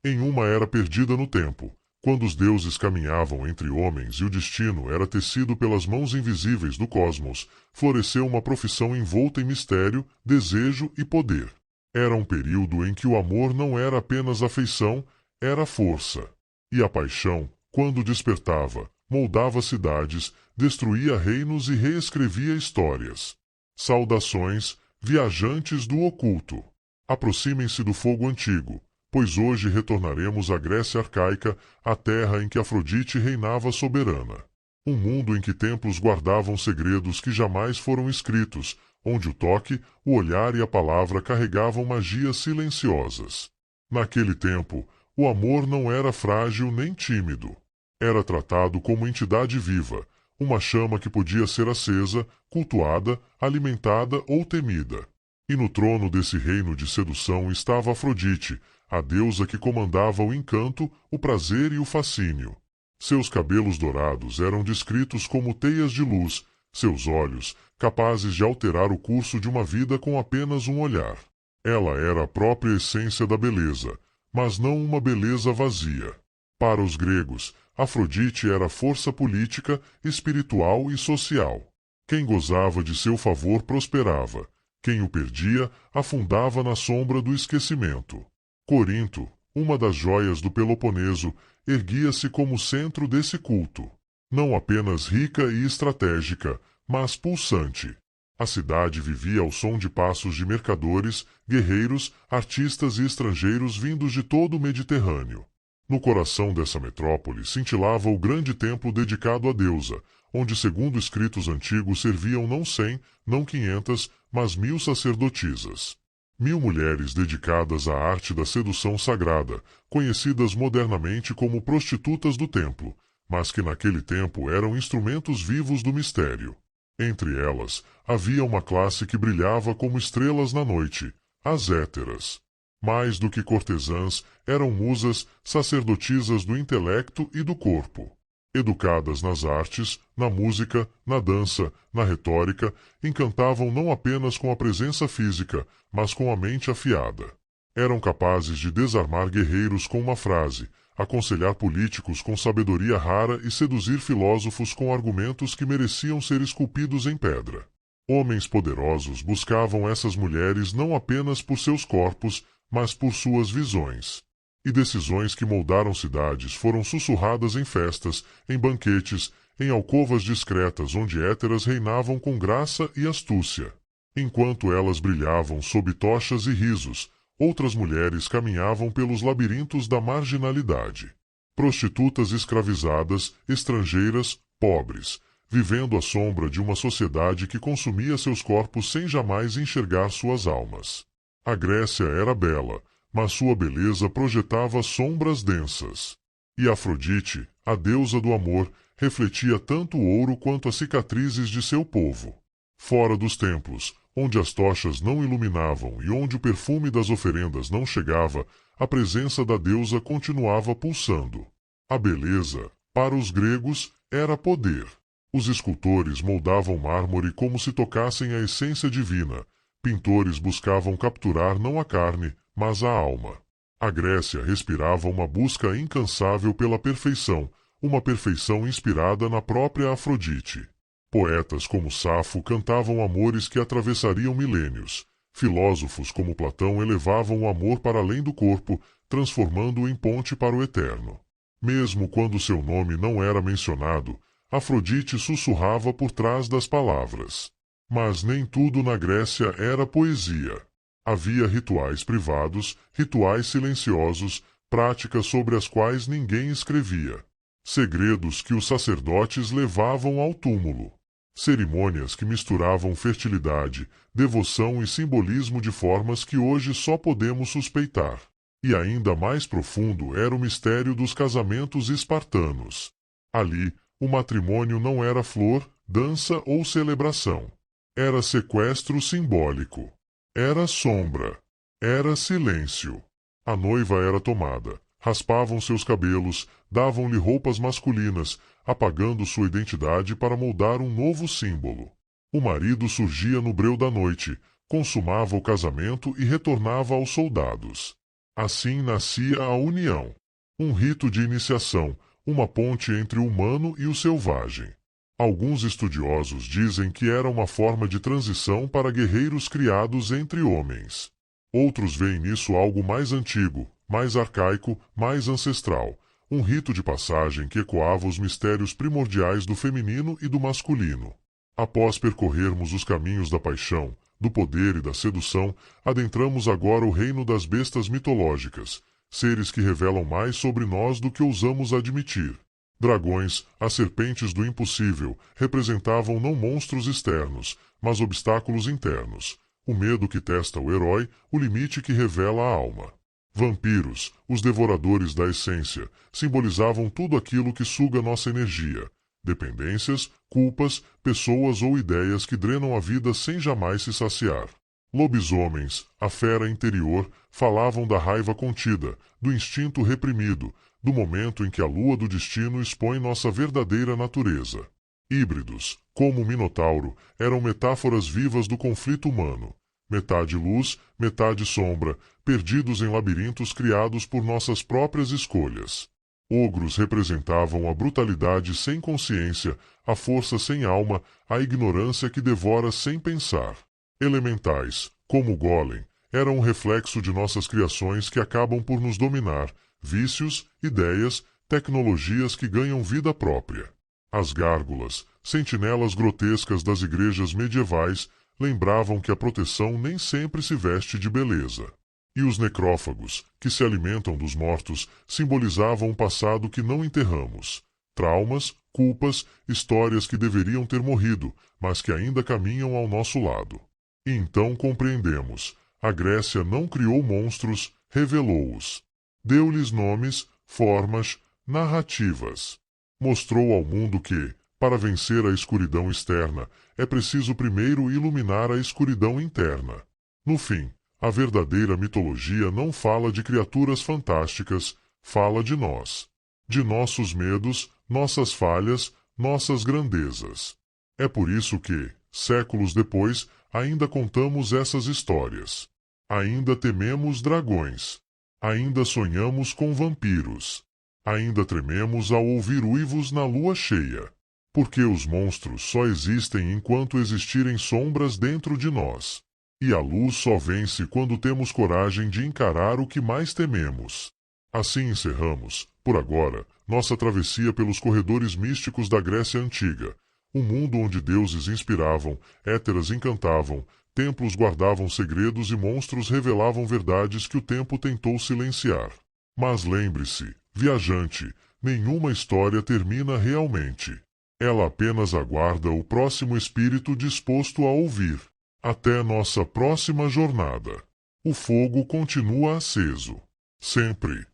Em uma era perdida no tempo, quando os deuses caminhavam entre homens e o destino era tecido pelas mãos invisíveis do cosmos, floresceu uma profissão envolta em mistério, desejo e poder. Era um período em que o amor não era apenas afeição, era força. E a paixão, quando despertava, moldava cidades, destruía reinos e reescrevia histórias. Saudações, viajantes do oculto. Aproximem-se do fogo antigo, pois hoje retornaremos à Grécia arcaica, a terra em que Afrodite reinava soberana. Um mundo em que templos guardavam segredos que jamais foram escritos, onde o toque, o olhar e a palavra carregavam magias silenciosas. Naquele tempo, o amor não era frágil nem tímido. Era tratado como entidade viva, uma chama que podia ser acesa, cultuada, alimentada ou temida. E no trono desse reino de sedução estava Afrodite, a deusa que comandava o encanto, o prazer e o fascínio. Seus cabelos dourados eram descritos como teias de luz, seus olhos, capazes de alterar o curso de uma vida com apenas um olhar. Ela era a própria essência da beleza, mas não uma beleza vazia. Para os gregos, Afrodite era força política, espiritual e social. Quem gozava de seu favor prosperava. Quem o perdia, afundava na sombra do esquecimento. Corinto, uma das joias do Peloponeso, erguia-se como centro desse culto. Não apenas rica e estratégica, mas pulsante. A cidade vivia ao som de passos de mercadores, guerreiros, artistas e estrangeiros vindos de todo o Mediterrâneo. No coração dessa metrópole cintilava o grande templo dedicado à deusa, onde, segundo escritos antigos, serviam não 100, não 500, mas 1000 sacerdotisas. 1000 mulheres dedicadas à arte da sedução sagrada, conhecidas modernamente como prostitutas do templo, mas que naquele tempo eram instrumentos vivos do mistério. Entre elas, havia uma classe que brilhava como estrelas na noite, as héteras. Mais do que cortesãs, eram musas, sacerdotisas do intelecto e do corpo. Educadas nas artes, na música, na dança, na retórica, encantavam não apenas com a presença física, mas com a mente afiada. Eram capazes de desarmar guerreiros com uma frase, aconselhar políticos com sabedoria rara e seduzir filósofos com argumentos que mereciam ser esculpidos em pedra. Homens poderosos buscavam essas mulheres não apenas por seus corpos, mas por suas visões. E decisões que moldaram cidades foram sussurradas em festas, em banquetes, em alcovas discretas onde héteras reinavam com graça e astúcia. Enquanto elas brilhavam sob tochas e risos, outras mulheres caminhavam pelos labirintos da marginalidade. Prostitutas escravizadas, estrangeiras, pobres, vivendo à sombra de uma sociedade que consumia seus corpos sem jamais enxergar suas almas. A Grécia era bela, mas sua beleza projetava sombras densas. E Afrodite, a deusa do amor, refletia tanto o ouro quanto as cicatrizes de seu povo. Fora dos templos, onde as tochas não iluminavam e onde o perfume das oferendas não chegava, a presença da deusa continuava pulsando. A beleza, para os gregos, era poder. Os escultores moldavam mármore como se tocassem a essência divina. Pintores buscavam capturar não a carne, mas a alma. A Grécia respirava uma busca incansável pela perfeição, uma perfeição inspirada na própria Afrodite. Poetas como Safo cantavam amores que atravessariam milênios. Filósofos como Platão elevavam o amor para além do corpo, transformando-o em ponte para o eterno. Mesmo quando seu nome não era mencionado, Afrodite sussurrava por trás das palavras. Mas nem tudo na Grécia era poesia. Havia rituais privados, rituais silenciosos, práticas sobre as quais ninguém escrevia. Segredos que os sacerdotes levavam ao túmulo. Cerimônias que misturavam fertilidade, devoção e simbolismo de formas que hoje só podemos suspeitar. E ainda mais profundo era o mistério dos casamentos espartanos. Ali, o matrimônio não era flor, dança ou celebração. Era sequestro simbólico. Era sombra. Era silêncio. A noiva era tomada. Raspavam seus cabelos, davam-lhe roupas masculinas, apagando sua identidade para moldar um novo símbolo. O marido surgia no breu da noite, consumava o casamento e retornava aos soldados. Assim nascia a união, um rito de iniciação, uma ponte entre o humano e o selvagem. Alguns estudiosos dizem que era uma forma de transição para guerreiros criados entre homens. Outros veem nisso algo mais antigo, mais arcaico, mais ancestral, um rito de passagem que ecoava os mistérios primordiais do feminino e do masculino. Após percorrermos os caminhos da paixão, do poder e da sedução, adentramos agora o reino das bestas mitológicas, seres que revelam mais sobre nós do que ousamos admitir. Dragões, as serpentes do impossível, representavam não monstros externos, mas obstáculos internos. O medo que testa o herói, o limite que revela a alma. Vampiros, os devoradores da essência, simbolizavam tudo aquilo que suga nossa energia. Dependências, culpas, pessoas ou ideias que drenam a vida sem jamais se saciar. Lobisomens, a fera interior, falavam da raiva contida, do instinto reprimido, do momento em que a lua do destino expõe nossa verdadeira natureza. Híbridos, como o Minotauro, eram metáforas vivas do conflito humano. Metade luz, metade sombra, perdidos em labirintos criados por nossas próprias escolhas. Ogros representavam a brutalidade sem consciência, a força sem alma, a ignorância que devora sem pensar. Elementais, como o Golem, eram um reflexo de nossas criações que acabam por nos dominar, vícios, ideias, tecnologias que ganham vida própria. As gárgulas, sentinelas grotescas das igrejas medievais, lembravam que a proteção nem sempre se veste de beleza. E os necrófagos, que se alimentam dos mortos, simbolizavam um passado que não enterramos. Traumas, culpas, histórias que deveriam ter morrido, mas que ainda caminham ao nosso lado. E então compreendemos. A Grécia não criou monstros, revelou-os. Deu-lhes nomes, formas, narrativas. Mostrou ao mundo que, para vencer a escuridão externa, é preciso primeiro iluminar a escuridão interna. No fim, a verdadeira mitologia não fala de criaturas fantásticas, fala de nós. De nossos medos, nossas falhas, nossas grandezas. É por isso que, séculos depois, ainda contamos essas histórias. Ainda tememos dragões. Ainda sonhamos com vampiros. Ainda trememos ao ouvir uivos na lua cheia. Porque os monstros só existem enquanto existirem sombras dentro de nós. E a luz só vence quando temos coragem de encarar o que mais tememos. Assim encerramos, por agora, nossa travessia pelos corredores místicos da Grécia Antiga, um mundo onde deuses inspiravam, héteras encantavam, templos guardavam segredos e monstros revelavam verdades que o tempo tentou silenciar. Mas lembre-se, viajante, nenhuma história termina realmente. Ela apenas aguarda o próximo espírito disposto a ouvir. Até nossa próxima jornada. O fogo continua aceso. Sempre.